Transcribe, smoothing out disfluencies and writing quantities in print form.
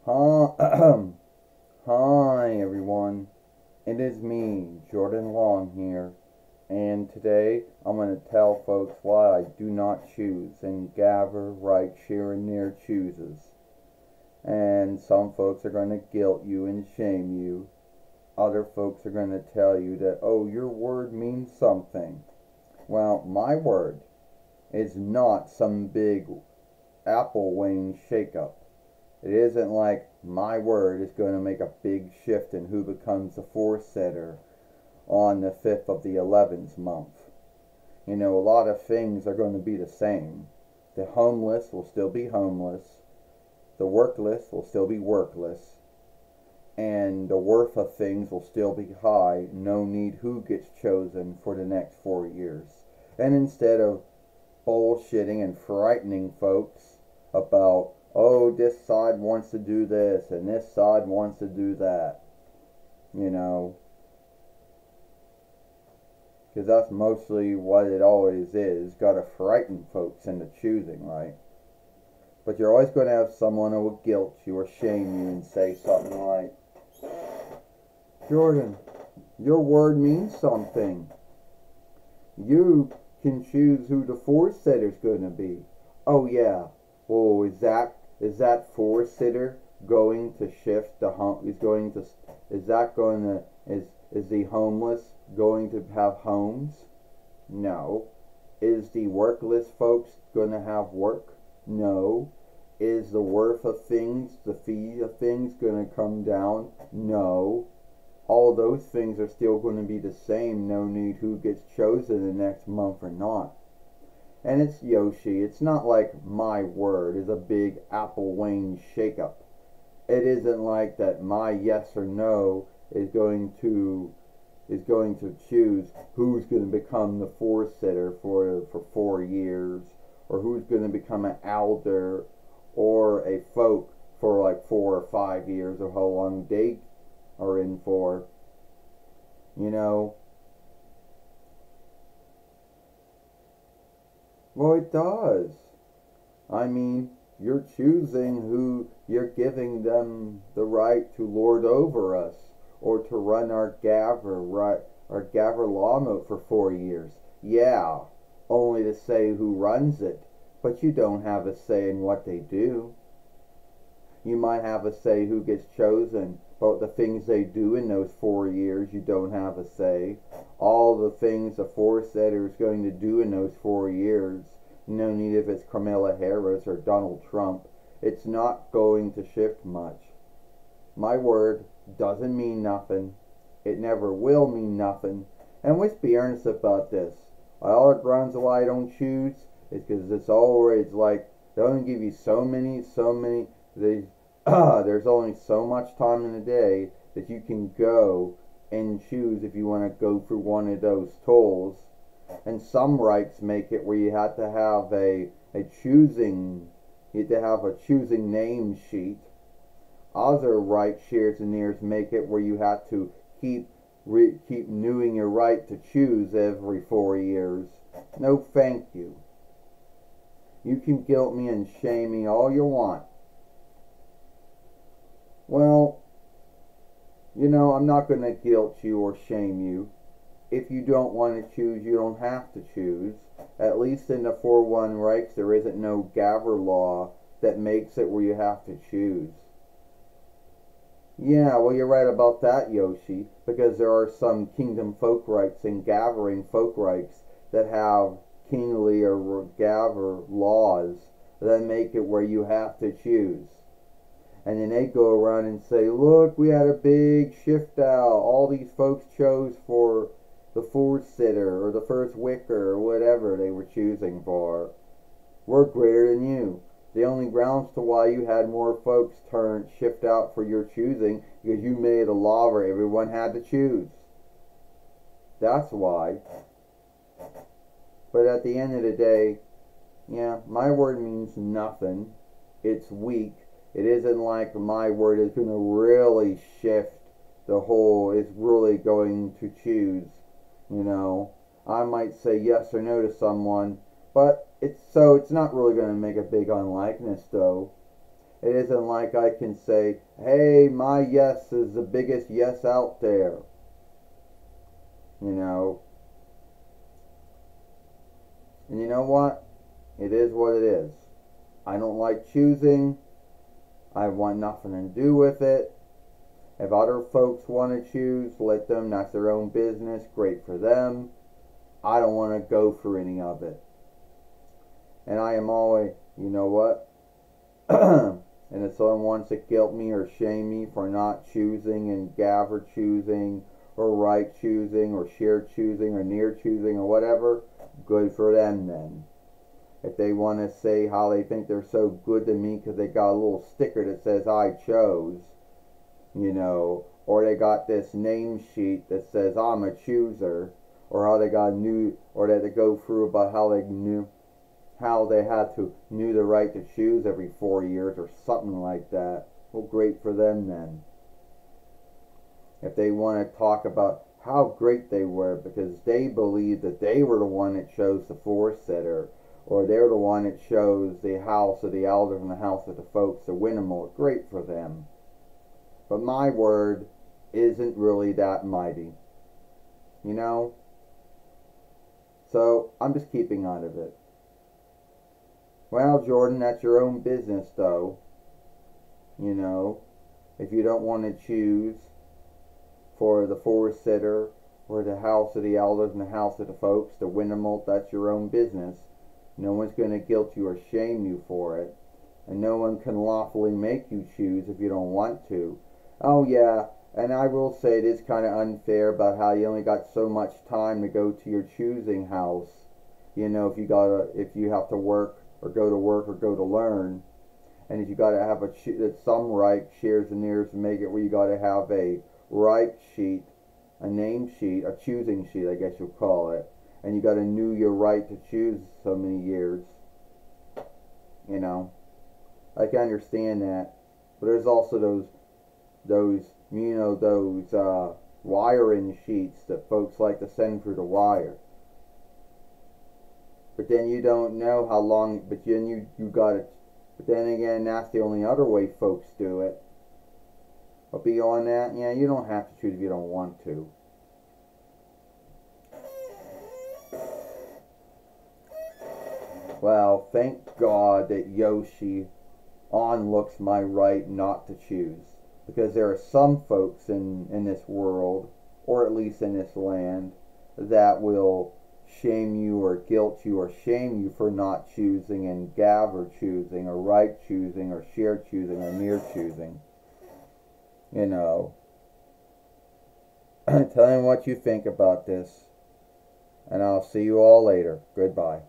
Hi, hi everyone. It is me, Jordan Long here, and today I'm going to tell folks why I do not choose and Gavver, Wright, Sheeran, Near chooses. And some folks are going to guilt you and shame you. Other folks are going to tell you that, oh, your word means something. Well, my word is not some big apple wing shakeup. It isn't like my word is going to make a big shift in who becomes the fourth setter on the 5th of the 11th month. You know, a lot of things are going to be the same. The homeless will still be homeless. The workless will still be workless. And the worth of things will still be high. No need who gets chosen for the next 4 years. And instead of bullshitting and frightening folks about, oh, this side wants to do this and this side wants to do that, you know, because that's mostly what it always is. Gotta frighten folks into choosing, right? But you're always going to have someone who will guilt you or shame you and say something like, Jordan, your word means something. You can choose who the fourth sitter's going to be. Oh yeah. Well, is that fourth sitter going to shift the is the homeless going to have homes? No. Is the workless folks going to have work? No. Is the worth of things, the fee of things going to come down? No. All those things are still going to be the same. No need who gets chosen the next month or not. And it's Yoshi. It's not like my word is a big Apple Wayne shakeup. It isn't like that my yes or no is going to choose who's going to become the fourth sitter for 4 years, or who's going to become an elder or a folk for like 4 or 5 years, or how long they are in for. You know, well, it does. I mean, you're choosing who you're giving them the right to lord over us, or to run our Gavver lawmote for 4 years. Yeah, only to say who runs it, but you don't have a say in what they do. You might have a say who gets chosen, but the things they do in those 4 years, you don't have a say. All the things the foresetter is going to do in those 4 years, no need if it's Kamala Harris or Donald Trump, it's not going to shift much. My word doesn't mean nothing. It never will mean nothing. And let's be earnest about this. All the grounds why I don't choose is because it's like they only give you there's only so much time in the day that you can go and choose if you want to go through one of those tools. And some rights make it where you have to have a choosing name sheet. Other right shares and ears make it where you have to keep renewing your right to choose every 4 years. No, thank you. You can guilt me and shame me all you want. Well, I'm not going to guilt you or shame you. If you don't want to choose, you don't have to choose. At least in the 4-1 Reichs, there isn't no Gavver law that makes it where you have to choose. Yeah, well, you're right about that, Yoshi, because there are some Kingdom folk rights and Gathering folk rights that have kingly or Gavver laws that make it where you have to choose. And then they go around and say, look, we had a big shift out. All these folks chose for the fourth sitter or the first wicker or whatever they were choosing for. We're greater than you. The only grounds to why you had more folks shift out for your choosing because you made a law where everyone had to choose. That's why. But at the end of the day, yeah, my word means nothing. It's weak. It isn't like my word is going to really shift it's really going to choose. I might say yes or no to someone, but it's not really going to make a big unlikeness though. It isn't like I can say, hey, my yes is the biggest yes out there. You know? And you know what? It is what it is. I don't like choosing. I want nothing to do with it. If other folks want to choose, let them. That's their own business. Great for them. I don't want to go for any of it. And I am always, you know what? And if someone wants to guilt me or shame me for not choosing and Gavver choosing or Wright choosing or Share choosing or Near choosing or whatever, good for them then. If they want to say how they think they're so good to me because they got a little sticker that says I chose, you know, or they got this name sheet that says I'm a chooser, or how they got or that they go through about how they had to knew the right to choose every 4 years or something like that. Well, great for them then. If they want to talk about how great they were because they believed that they were the one that chose the four-sitter, or they're the one that chose the house of the elders and the house of the folks to win them all, great for them. But my word isn't really that mighty, you know? So I'm just keeping out of it. Well, Jordan, that's your own business, though. You know, if you don't want to choose for the four-sitter or the house of the elders and the house of the folks, the Wintermolt, that's your own business. No one's going to guilt you or shame you for it. And no one can lawfully make you choose if you don't want to. Oh, yeah, and I will say it is kind of unfair about how you only got so much time to go to your choosing house. You know, if you have to work or go to learn, and if you got to have some Reich shares and nears to make it where you got to have a Reich sheet, a name sheet, a choosing sheet, I guess you'll call it, and you got to know your right to choose so many years. You know, I can understand that, but there's also those wiring sheets that folks like to send through the wire. But then you don't know how long, but then you got it. But then again, that's the only other way folks do it. But beyond that, yeah, you don't have to choose if you don't want to. Well, thank God that Yoshi looks my right not to choose. Because there are some folks in this world, or at least in this land, that will shame you or guilt you or shame you for not choosing, and Gavver choosing or Right choosing or Share choosing or Near choosing. You know. Tell me what you think about this. And I'll see you all later. Goodbye.